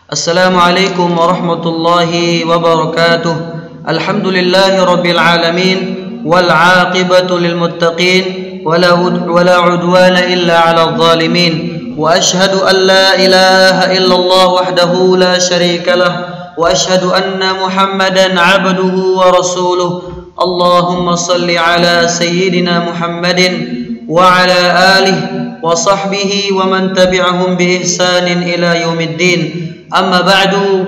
Assalamualaikum warahmatullahi wabarakatuh. Alhamdulillahi rabbil alamin wal aqibatu lil muttaqin wala udwana illa 'alal zalimin. Wa ashhadu an la ilaha illallah wahdahu la syarika lah wa ashhadu anna Muhammadan 'abduhu wa rasuluh. Allahumma salli ala sayyidina Muhammadin wa ala alihi wa sahbihi wa man tabi'ahum bi ihsanin ila yaumiddin. Amma ba'du,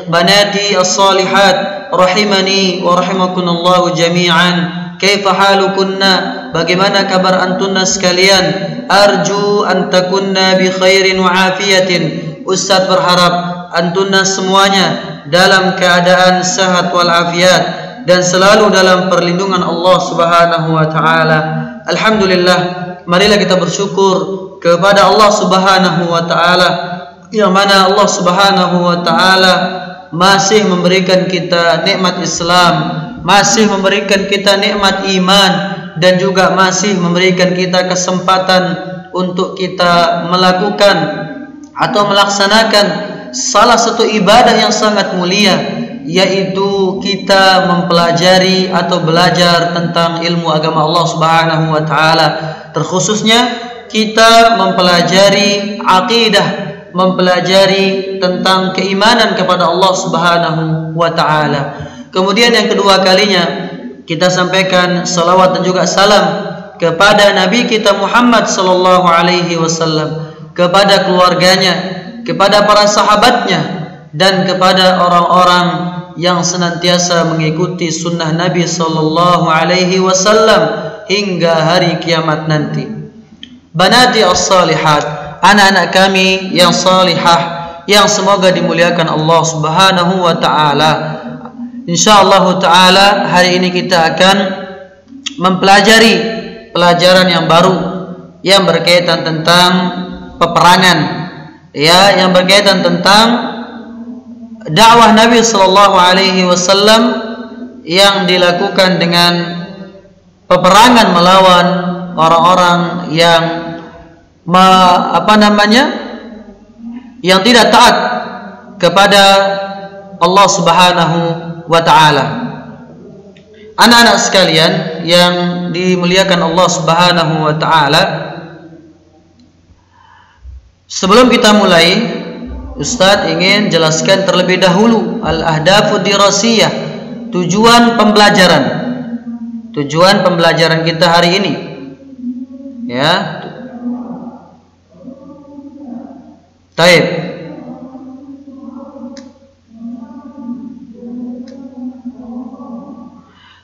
banati as-salihat rahimani wa rahimakumullah jami'an. Kaifa halukunna? Bagaimana kabar antunna sekalian? Arju an takunna bi khairin wa afiyatin. Ustaz berharap antunna semuanya dalam keadaan sehat wal afiat dan selalu dalam perlindungan Allah Subhanahu wa taala. Alhamdulillah, marilah kita bersyukur kepada Allah Subhanahu wa taala, yang mana Allah Subhanahu wa taala masih memberikan kita nikmat Islam, masih memberikan kita nikmat iman, dan juga masih memberikan kita kesempatan untuk kita melakukan atau melaksanakan salah satu ibadah yang sangat mulia, yaitu kita mempelajari atau belajar tentang ilmu agama Allah Subhanahu wa taala. Terkhususnya kita mempelajari akidah, mempelajari tentang keimanan kepada Allah Subhanahu wa taala. Kemudian yang kedua kalinya kita sampaikan salawat dan juga salam kepada Nabi kita Muhammad sallallahu alaihi wasallam, kepada keluarganya, kepada para sahabatnya, dan kepada orang-orang yang senantiasa mengikuti sunnah Nabi sallallahu alaihi wasallam hingga hari kiamat nanti. Banati as-salihat, anak-anak kami yang salihah, yang semoga dimuliakan Allah Subhanahu wa taala. Insyaallah taala hari ini kita akan mempelajari pelajaran yang baru yang berkaitan tentang peperangan, ya, yang berkaitan tentang dakwah Nabi sallallahu alaihi wasallam yang dilakukan dengan peperangan melawan orang-orang yang yang tidak taat kepada Allah Subhanahu wa taala. Anak-anak sekalian yang dimuliakan Allah Subhanahu wa taala, sebelum kita mulai, Ustadz ingin jelaskan terlebih dahulu al-ahdafu dirasiyah, tujuan pembelajaran. Tujuan pembelajaran kita hari ini, ya. Taib.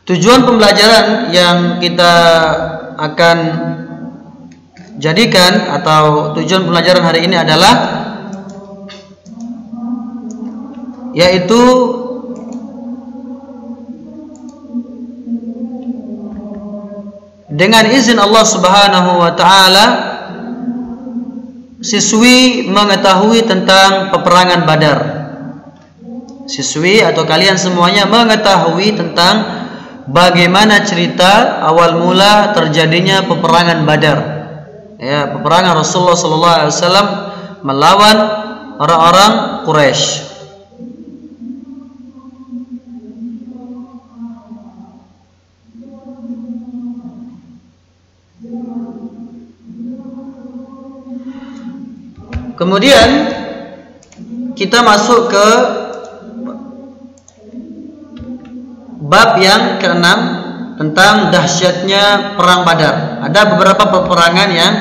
Tujuan pembelajaran yang kita akan jadikan atau tujuan pembelajaran hari ini adalah yaitu dengan izin Allah Subhanahu wa taala siswi mengetahui tentang peperangan Badar. Siswi atau kalian semuanya mengetahui tentang bagaimana cerita awal mula terjadinya peperangan Badar. Ya, peperangan Rasulullah sallallahu alaihi wasallam melawan orang-orang Quraisy. Kemudian kita masuk ke bab yang keenam tentang dahsyatnya perang Badar. Ada beberapa peperangan yang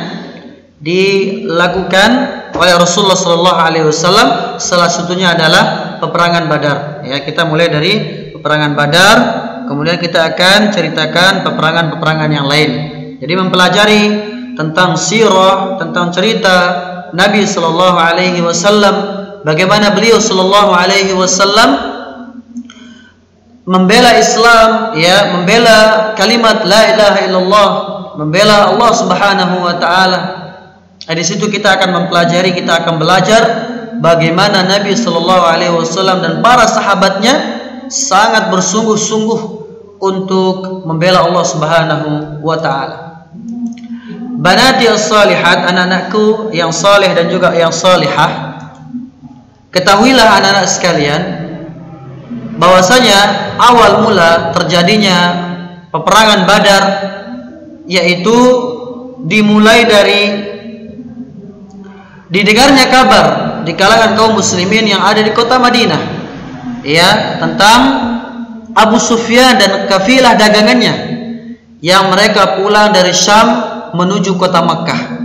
dilakukan oleh Rasulullah sallallahu alaihi wasallam, salah satunya adalah peperangan Badar. Ya, kita mulai dari peperangan Badar, kemudian kita akan ceritakan peperangan-peperangan yang lain. Jadi mempelajari tentang sirah, tentang cerita Nabi sallallahu alaihi wasallam, bagaimana beliau sallallahu alaihi wasallam membela Islam, ya, membela kalimat la ilaha illallah, membela Allah Subhanahu wa taala. Di situ kita akan mempelajari, kita akan belajar bagaimana Nabi sallallahu alaihi wasallam dan para sahabatnya sangat bersungguh-sungguh untuk membela Allah Subhanahu wa taala. Banati as-salihat, anak-anakku yang saleh dan juga yang salihah, ketahuilah anak-anak sekalian, bahwasanya awal mula terjadinya peperangan Badar yaitu dimulai dari didengarnya kabar di kalangan kaum muslimin yang ada di kota Madinah, ya, tentang Abu Sufyan dan kafilah dagangannya yang mereka pulang dari Syam menuju kota Makkah.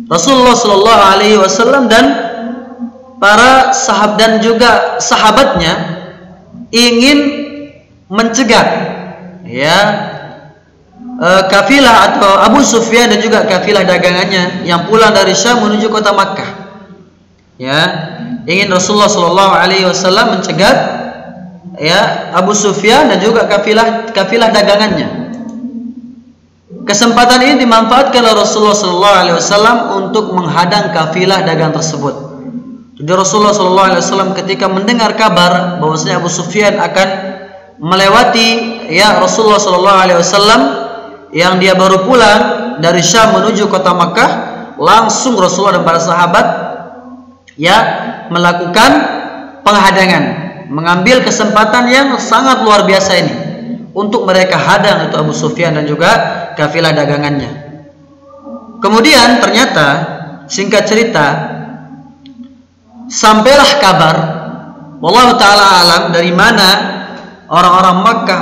Rasulullah Shallallahu Alaihi Wasallam dan para sahabat dan juga sahabatnya ingin mencegah, ya, kafilah atau Abu Sufyan dan juga kafilah dagangannya yang pulang dari Syam menuju kota Makkah. Ya, ingin Rasulullah Shallallahu Alaihi Wasallam mencegah, ya, Abu Sufyan dan juga kafilah dagangannya. Kesempatan ini dimanfaatkan oleh Rasulullah Shallallahu Alaihi Wasallam untuk menghadang kafilah dagang tersebut. Jadi Rasulullah Shallallahu Alaihi Wasallam ketika mendengar kabar bahwasanya Abu Sufyan akan melewati, ya, Rasulullah Shallallahu Alaihi Wasallam yang dia baru pulang dari Syam menuju kota Makkah, langsung Rasulullah dan para sahabat, ya, melakukan penghadangan, mengambil kesempatan yang sangat luar biasa ini untuk mereka hadang itu Abu Sufyan dan juga kafilah dagangannya. Kemudian ternyata, singkat cerita, sampailah kabar, wallahu taala alam, dari mana orang-orang Makkah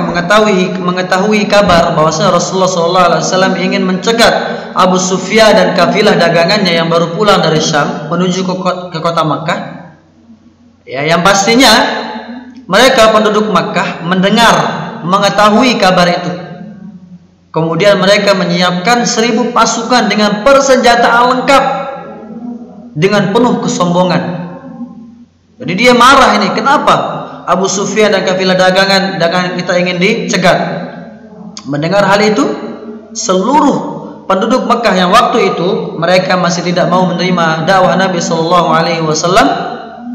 mengetahui kabar bahwasanya Rasulullah SAW ingin mencegat Abu Sufyan dan kafilah dagangannya yang baru pulang dari Syam menuju ke kota Makkah. Ya, yang pastinya mereka penduduk Makkah mengetahui kabar itu. Kemudian mereka menyiapkan 1000 pasukan dengan persenjataan lengkap dengan penuh kesombongan. Jadi dia marah ini, kenapa Abu Sufyan dan kafilah dagangan kita ingin dicegat? Mendengar hal itu, seluruh penduduk Mekah yang waktu itu mereka masih tidak mau menerima dakwah Nabi Shallallahu Alaihi Wasallam,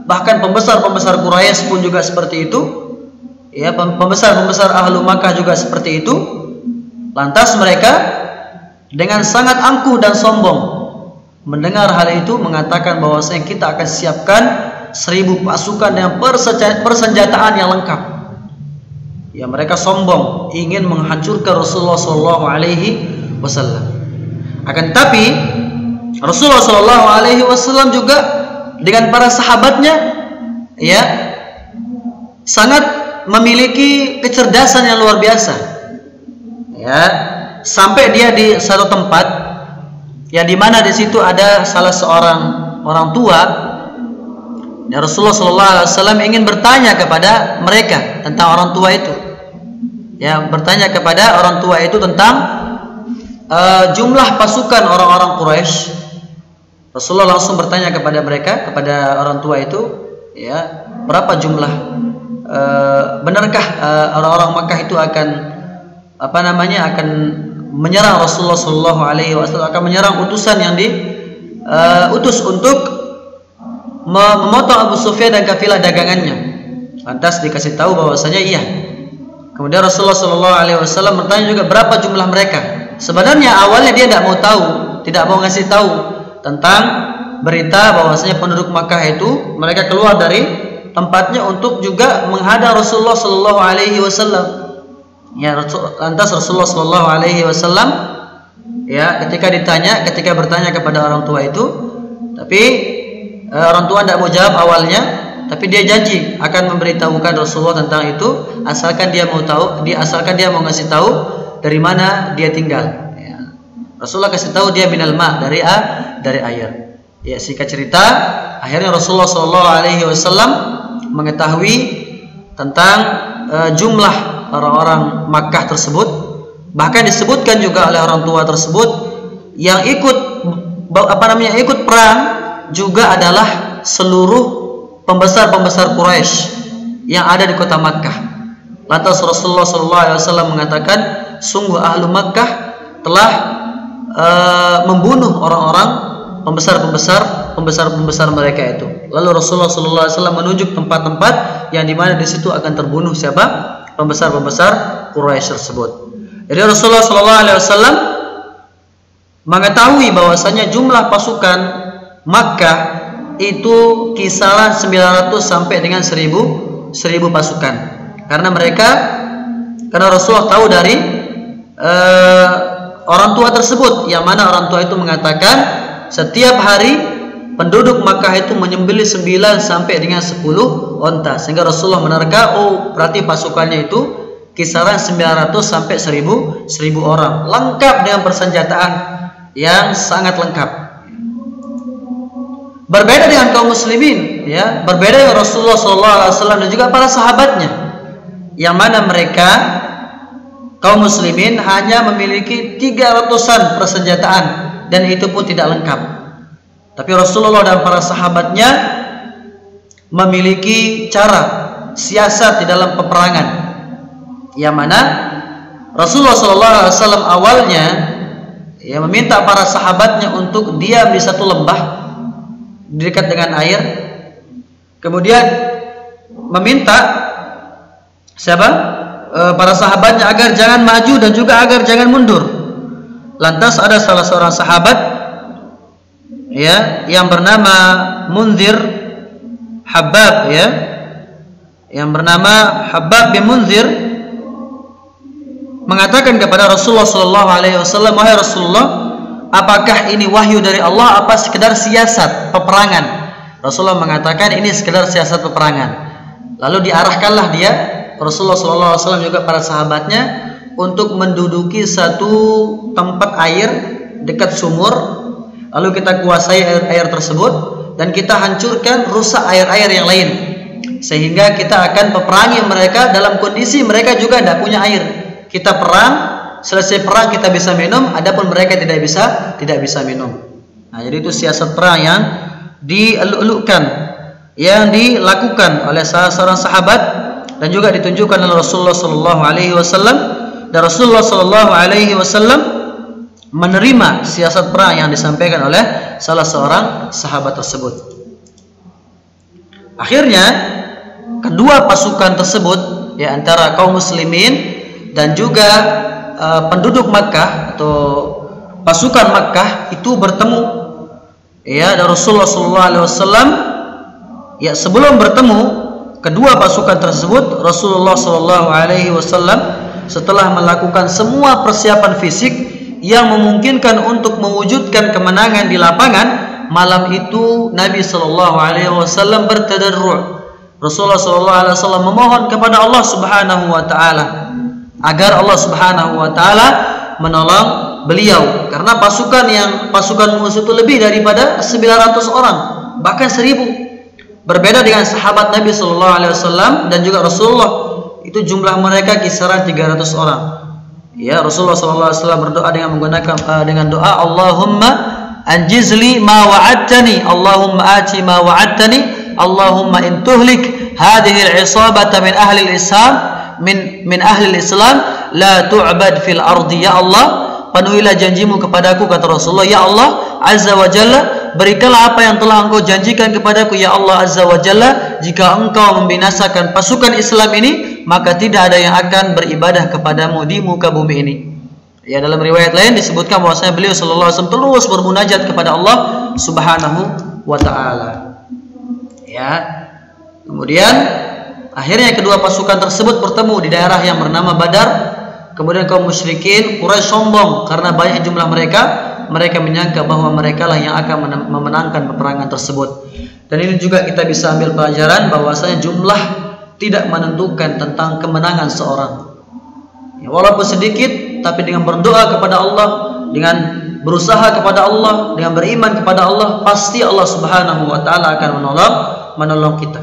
bahkan pembesar-pembesar Quraisy pun juga seperti itu, ya, pembesar-pembesar ahlu Makkah juga seperti itu. Lantas mereka dengan sangat angkuh dan sombong mendengar hal itu mengatakan bahwasanya kita akan siapkan 1000 pasukan dengan persenjataan yang lengkap. Ya, mereka sombong ingin menghancurkan Rasulullah Shallallahu Alaihi Wasallam. Akan tapi Rasulullah Shallallahu Alaihi Wasallam juga dengan para sahabatnya, ya, sangat memiliki kecerdasan yang luar biasa. Ya, sampai dia di satu tempat, ya, di mana di situ ada salah seorang orang tua. Ya, Rasulullah SAW ingin bertanya kepada mereka tentang orang tua itu. Ya, bertanya kepada orang tua itu tentang jumlah pasukan orang-orang Quraisy. Rasulullah langsung bertanya kepada mereka, kepada orang tua itu, ya, berapa jumlah? Benarkah orang-orang Makkah itu akan akan menyerang Rasulullah Shallallahu Alaihi Wasallam, akan menyerang utusan yang diutus untuk memotong Abu Sufyan dan kafilah dagangannya? Lantas dikasih tahu bahwasanya iya. Kemudian Rasulullah Shallallahu Alaihi Wasallam bertanya juga berapa jumlah mereka. Sebenarnya awalnya dia tidak mau tahu, tidak mau ngasih tahu tentang berita bahwasanya penduduk Makkah itu mereka keluar dari tempatnya untuk juga menghadang Rasulullah Shallallahu Alaihi Wasallam. Ya, lantas Rasulullah Shallallahu Alaihi Wasallam, ya, ketika bertanya kepada orang tua itu, tapi orang tua tidak mau jawab awalnya, tapi dia janji akan memberitahukan Rasulullah tentang itu, asalkan dia mau ngasih tahu dari mana dia tinggal. Ya. Rasulullah kasih tahu dia minal ma, dari air. Ya, singkat cerita, akhirnya Rasulullah Shallallahu Alaihi Wasallam mengetahui tentang jumlah orang-orang Makkah tersebut. Bahkan disebutkan juga oleh orang tua tersebut yang ikut perang juga adalah seluruh pembesar-pembesar Quraisy yang ada di kota Makkah. Lantas Rasulullah SAW mengatakan, sungguh ahlu Makkah telah membunuh orang-orang pembesar mereka itu. Lalu Rasulullah SAW menunjuk tempat-tempat yang dimana di situ akan terbunuh siapa? Pembesar-pembesar Quraisy tersebut. Jadi Rasulullah SAW mengetahui bahwasanya jumlah pasukan Makkah itu kisaran 900 sampai dengan 1000 pasukan. Karena Rasulullah tahu dari orang tua tersebut, yang mana orang tua itu mengatakan setiap hari penduduk Makkah itu menyembelih 9 sampai dengan 10 onta, sehingga Rasulullah menerka, oh berarti pasukannya itu kisaran 900 sampai 1000 orang, lengkap dengan persenjataan yang sangat lengkap. Berbeda dengan kaum muslimin, ya, berbeda dengan Rasulullah SAW dan juga para sahabatnya, yang mana mereka kaum muslimin hanya memiliki 300-an persenjataan, dan itu pun tidak lengkap. Tapi Rasulullah dan para sahabatnya memiliki cara siasat di dalam peperangan, yang mana Rasulullah SAW awalnya meminta para sahabatnya untuk diam di satu lembah dekat dengan air, kemudian meminta para sahabatnya agar jangan maju dan juga agar jangan mundur. Lantas ada salah seorang sahabat yang bernama Munzir Habab, yang bernama Habab bin Munzir, mengatakan kepada Rasulullah SAW, wahai Rasulullah, apakah ini wahyu dari Allah apa sekedar siasat peperangan? Rasulullah mengatakan ini sekedar siasat peperangan. Lalu diarahkanlah dia, Rasulullah SAW juga para sahabatnya, untuk menduduki satu tempat air dekat sumur. Lalu kita kuasai air tersebut dan kita hancurkan, rusak air-air yang lain, sehingga kita akan peperangi mereka dalam kondisi mereka juga tidak punya air. Kita perang, selesai perang kita bisa minum, adapun mereka tidak bisa minum. Nah, jadi itu siasat perang yang dieluk-elukkan, yang dilakukan oleh salah seorang sahabat dan juga ditunjukkan oleh Rasulullah SAW. Dan Rasulullah SAW menerima siasat perang yang disampaikan oleh salah seorang sahabat tersebut. Akhirnya kedua pasukan tersebut, antara kaum muslimin dan juga penduduk Makkah atau pasukan Makkah itu bertemu. Dan Rasulullah SAW sebelum bertemu kedua pasukan tersebut, Rasulullah SAW setelah melakukan semua persiapan fisik yang memungkinkan untuk mewujudkan kemenangan di lapangan, malam itu Nabi SAW bertadarru'. Rasulullah SAW memohon kepada Allah Subhanahu wa Ta'ala agar Allah Subhanahu wa Ta'ala menolong beliau, karena pasukan musuh itu lebih daripada 900 orang, bahkan 1000. Berbeda dengan sahabat Nabi SAW dan juga Rasulullah, itu jumlah mereka kisaran 300 orang. Rasulullah SAW berdoa dengan menggunakan dengan doa, Allahumma anjizli ma wa'adtani, Allahumma ati ma wa'adtani, Allahumma in tuhlik hadhihi al-isabata min ahli al-islam min ahli al-islam la tu'bad fil ardi. Ya Allah, penuhilah janjimu kepadaku, kata Rasulullah. Ya Allah Azza wa Jalla, berikanlah apa yang telah engkau janjikan kepadaku. Ya Allah Azza wa Jalla, jika engkau membinasakan pasukan Islam ini, maka tidak ada yang akan beribadah kepadamu di muka bumi ini. Dalam riwayat lain disebutkan bahwasanya beliau sallallahu alaihi wasallam terus bermunajat kepada Allah Subhanahu wa Ta'ala. Kemudian akhirnya kedua pasukan tersebut bertemu di daerah yang bernama Badar. Kemudian kaum musyrikin Quraisy sombong karena banyak jumlah mereka menyangka bahwa mereka lah yang akan memenangkan peperangan tersebut. Dan ini juga kita bisa ambil pelajaran bahwasanya jumlah tidak menentukan tentang kemenangan seorang. Walaupun sedikit, tapi dengan berdoa kepada Allah, dengan berusaha kepada Allah, dengan beriman kepada Allah, pasti Allah Subhanahu wa Ta'ala akan menolong kita.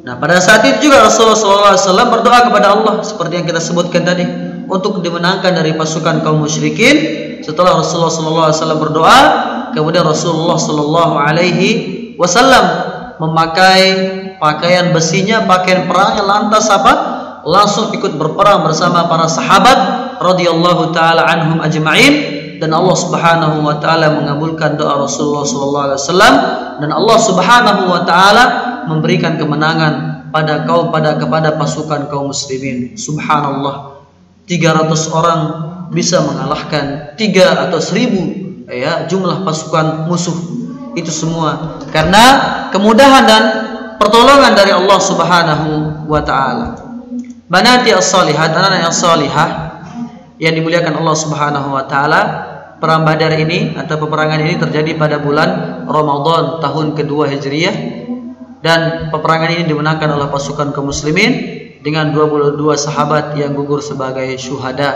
Nah, pada saat itu juga Rasulullah SAW berdoa kepada Allah seperti yang kita sebutkan tadi, untuk dimenangkan dari pasukan kaum musyrikin. Setelah Rasulullah SAW berdoa, kemudian Rasulullah SAW memakai pakaian besinya, pakaian perangnya, lantas langsung ikut berperang bersama para sahabat radhiyallahu taala anhum ajma'in. Dan Allah Subhanahu wa Ta'ala mengabulkan doa Rasulullah SAW, dan Allah Subhanahu wa Ta'ala memberikan kemenangan kepada pasukan kaum muslimin. Subhanallah, 300 orang bisa mengalahkan 3 atau 1000 jumlah pasukan musuh. Itu semua karena kemudahan dan pertolongan dari Allah Subhanahu wa taala. Banati as-salihat, anak-anak yang salihah yang dimuliakan Allah Subhanahu wa taala, perang Badar ini atau peperangan ini terjadi pada bulan Ramadan tahun kedua Hijriyah, dan peperangan ini dimenangkan oleh pasukan kaum muslimin dengan 22 sahabat yang gugur sebagai syuhada,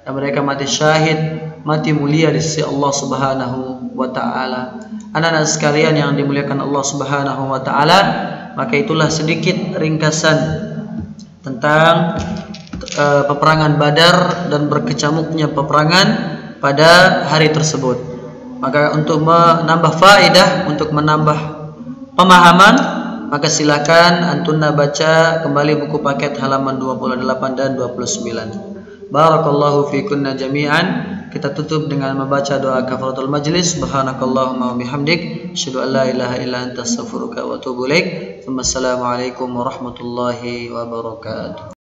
dan mereka mati syahid, mati mulia di sisi Allah Subhanahu wa taala. Anak-anak sekalian yang dimuliakan Allah Subhanahu wa taala, maka itulah sedikit ringkasan tentang peperangan Badar dan berkecamuknya peperangan pada hari tersebut. Maka untuk menambah faedah, untuk menambah pemahaman, maka silakan antuna baca kembali buku paket halaman 28 dan 29. Barakallahu fikunna jami'an. Kita tutup dengan membaca doa kafaratul majlis. Subhanakallahumma wa bihamdik, asyhadu an la ilaha illa anta astaghfiruka wa atubu ilaik. Wassalamualaikum warahmatullahi wabarakatuh.